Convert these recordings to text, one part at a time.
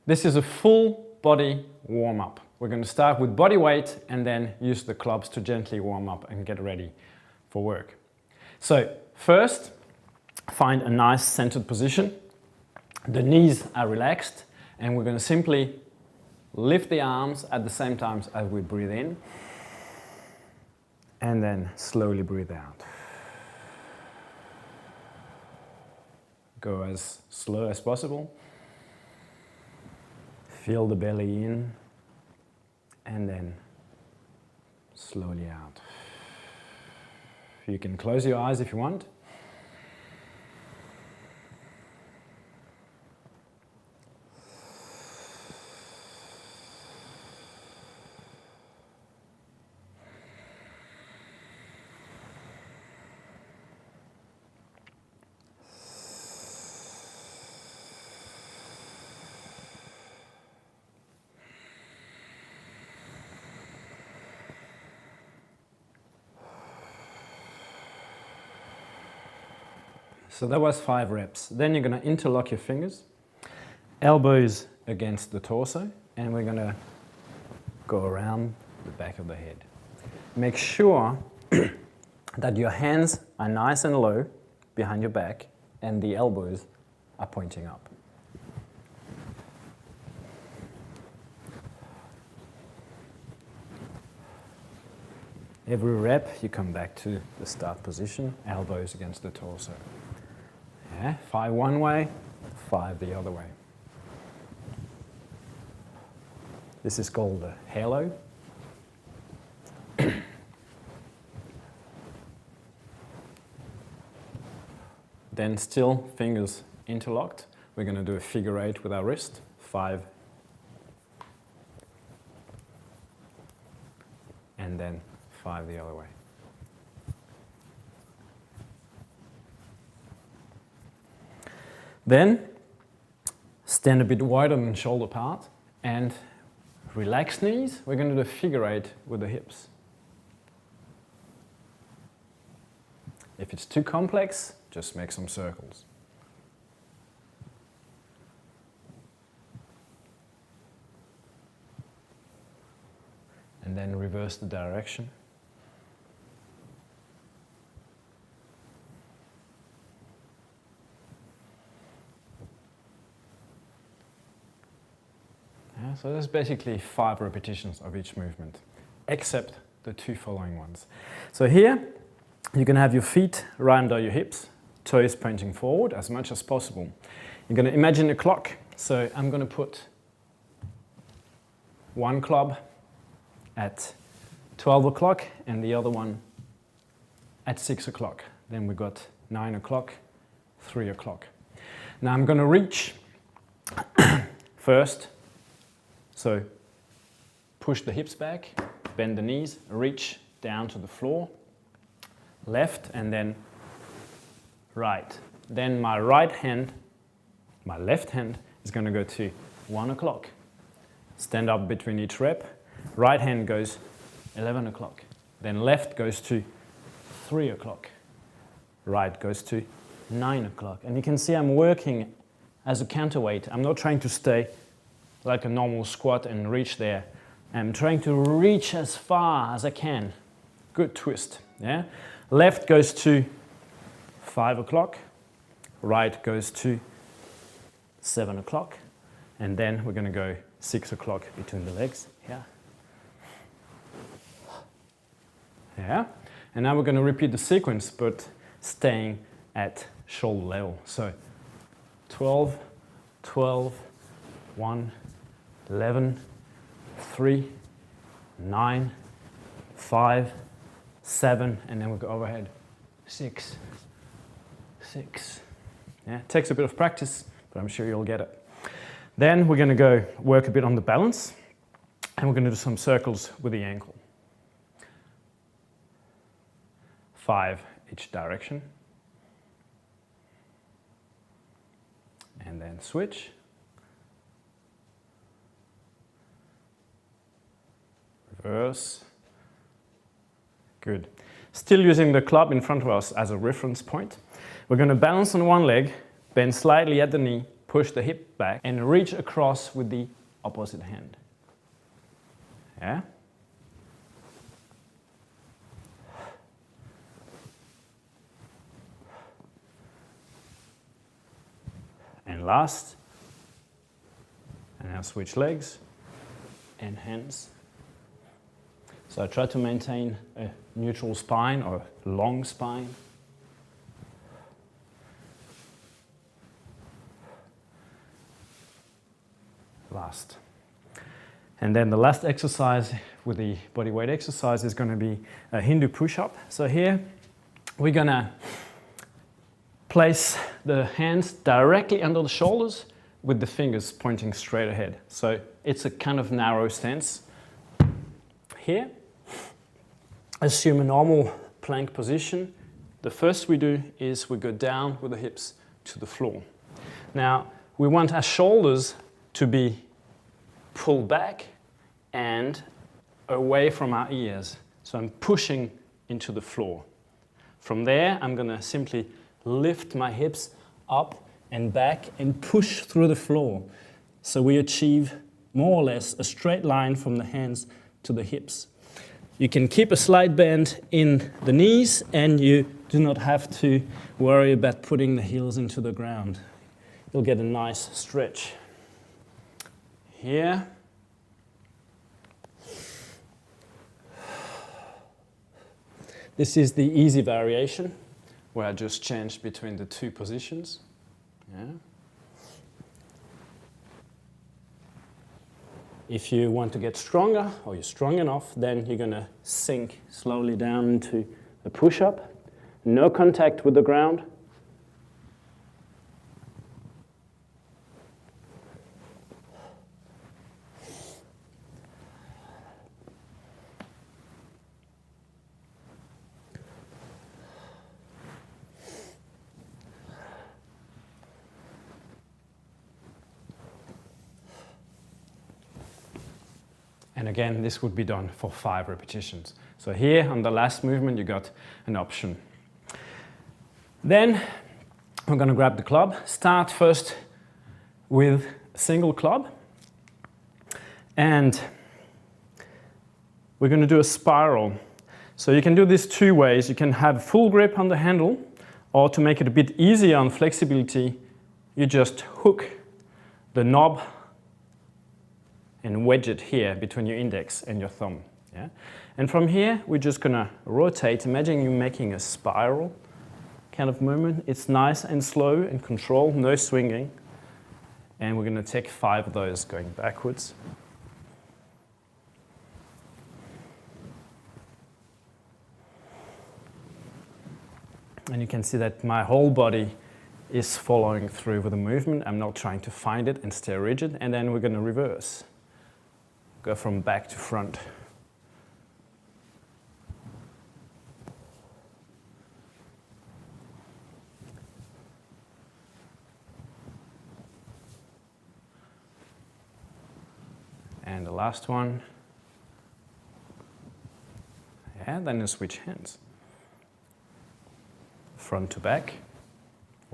This is a full body warm-up. We're going to start with body weight and then use the clubs to gently warm up and get ready for work. So first, find a nice centered position. The knees are relaxed and we're going to simply lift the arms at the same time as we breathe in and then slowly breathe out. Go as slow as possible. Feel the belly in and then slowly out. You can close your eyes if you want. So that was 5 reps. Then you're going to interlock your fingers, elbows against the torso, and we're going to go around the back of the head. Make sure that your hands are nice and low behind your back and the elbows are pointing up. Every rep you come back to the start position, elbows against the torso. Yeah, 5 one way, 5 the other way. This is called the halo. Then still fingers interlocked. We're going to do a figure 8 with our wrist. 5. And then 5 the other way. Then stand a bit wider than shoulder part and relax knees. We're going to do a figure 8 with the hips. If it's too complex, just make some circles. And then reverse the direction. So there's basically 5 repetitions of each movement, except the 2 following ones. So here, you can have your feet right under your hips, toes pointing forward as much as possible. You're going to imagine a clock. So I'm going to put one club at 12 o'clock and the other one at 6 o'clock. Then we've got 9 o'clock, 3 o'clock. Now I'm going to reach first. So push the hips back, bend the knees, reach down to the floor, left and then right. Then my left hand is going to go to 1 o'clock. Stand up between each rep. Right hand goes 11 o'clock. Then left goes to 3 o'clock. Right goes to 9 o'clock. And you can see I'm working as a counterweight. I'm not trying to stay like a normal squat and reach there. I'm trying to reach as far as I can. Good twist. Yeah. Left goes to 5 o'clock. Right goes to 7 o'clock. And then we're going to go 6 o'clock between the legs. Yeah. Yeah. And now we're going to repeat the sequence, but staying at shoulder level. So 12, 12, 1, 11, 3, 9, 5, 7, and then we'll go overhead. 6, 6. Yeah, it takes a bit of practice, but I'm sure you'll get it. Then we're going to go work a bit on the balance, and we're going to do some circles with the ankle. 5 each direction. And then switch. Reverse. Good. Still using the club in front of us as a reference point. We're going to balance on one leg, bend slightly at the knee, push the hip back and reach across with the opposite hand. Yeah? And last, and now switch legs and hands. So I try to maintain a neutral spine or long spine. Last. And then the last exercise with the body weight exercise is going to be a Hindu push-up. So here we're going to place the hands directly under the shoulders with the fingers pointing straight ahead. So it's a kind of narrow stance. Here, assume a normal plank position. The first we do is we go down with the hips to the floor. Now, we want our shoulders to be pulled back and away from our ears. So I'm pushing into the floor. From there, I'm going to simply lift my hips up and back and push through the floor. So we achieve more or less a straight line from the hands to the hips. You can keep a slight bend in the knees and you do not have to worry about putting the heels into the ground. You'll get a nice stretch. Here. This is the easy variation where I just changed between the two positions. Yeah. If you want to get stronger, or you're strong enough, then you're going to sink slowly down into a push-up. No contact with the ground. And again, this would be done for 5 repetitions. So here on the last movement, you got an option. Then we're going to grab the club. Start first with a single club. And we're going to do a spiral. So you can do this 2 ways. You can have full grip on the handle, or to make it a bit easier on flexibility, you just hook the knob and wedge it here between your index and your thumb. Yeah? And from here, we're just going to rotate. Imagine you making a spiral kind of movement. It's nice and slow and controlled, no swinging. And we're going to take 5 of those going backwards. And you can see that my whole body is following through with the movement. I'm not trying to find it and stay rigid. And then we're going to reverse. Go from back to front. And the last one. Yeah, then you switch hands. Front to back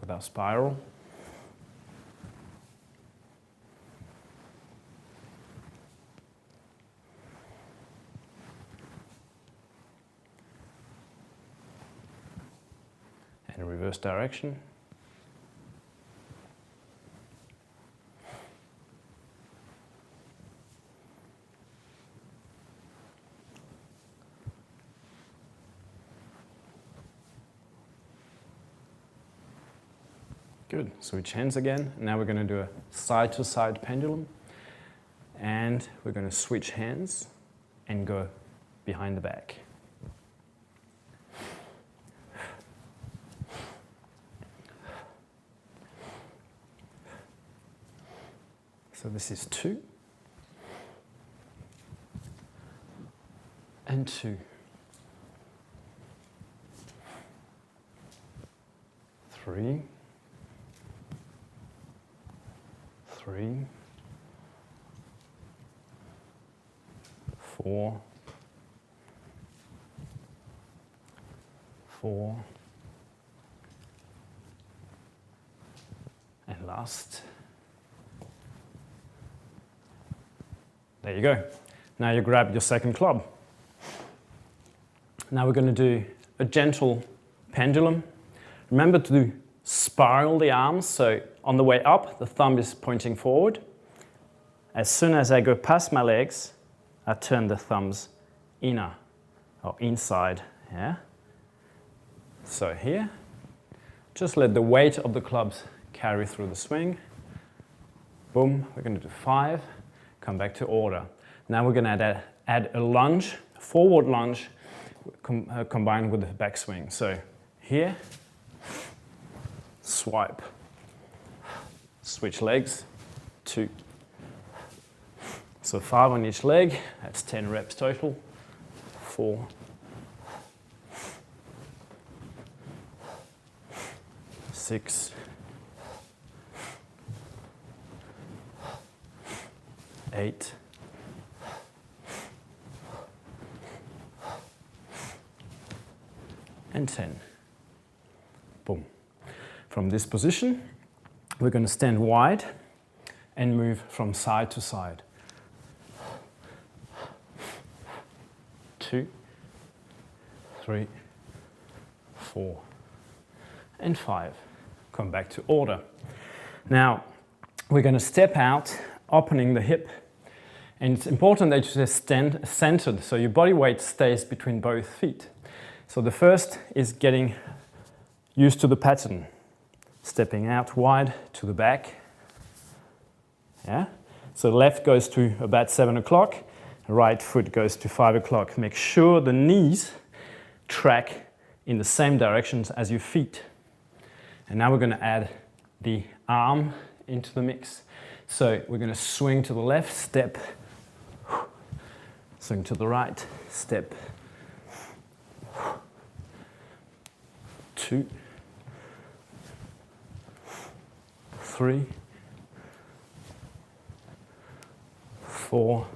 with our spiral. And reverse direction. Good. Switch hands again. Now we're going to do a side-to-side pendulum. And we're going to switch hands and go behind the back. So this is 2. And 2. 3. 3, 4, 4, and last There you go. Now you grab your second club. Now we're going to do a gentle pendulum. Remember to spiral the arms, so on the way up, the thumb is pointing forward. As soon as I go past my legs, I turn the thumbs inner or inside, yeah? So here, just let the weight of the clubs carry through the swing. Boom, we're going to do 5, come back to order. Now we're going to add a lunge, forward lunge, combined with the backswing. So here, swipe, switch legs, 2. So 5 on each leg, that's 10 reps total, 4, 6, 8, 10. Boom. From this position, we're going to stand wide and move from side to side. 2, 3, 4, and 5. Come back to order. Now, we're going to step out, opening the hip. And it's important that you stand centered, so your body weight stays between both feet. So the first is getting used to the pattern. Stepping out wide to the back. Yeah? So left goes to about 7 o'clock, right foot goes to 5 o'clock. Make sure the knees track in the same directions as your feet. And now we're going to add the arm into the mix. So we're going to swing to the left, step, swing to the right, step, 2, 3, 4,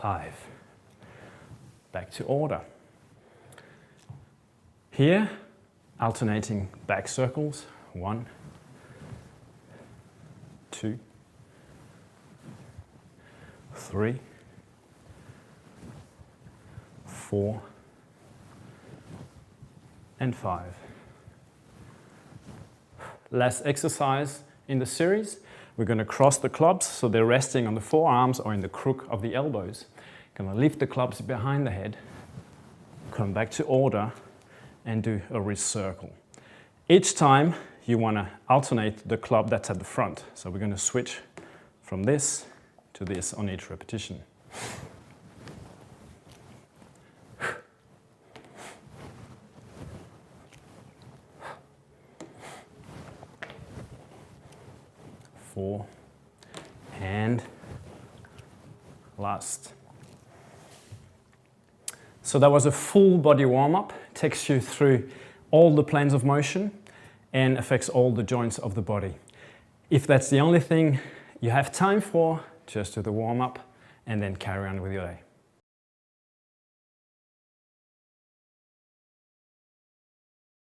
5. Back to order. Here, alternating back circles, 1, 2, 3, 4, and 5. Last exercise in the series, we're going to cross the clubs so they're resting on the forearms or in the crook of the elbows. Going to lift the clubs behind the head, come back to order, and do a wrist circle. Each time you want to alternate the club that's at the front. So we're going to switch from this to this on each repetition. Four, and last. So that was a full body warm-up. Takes you through all the planes of motion and affects all the joints of the body. If that's the only thing you have time for, just do the warm-up and then carry on with your day.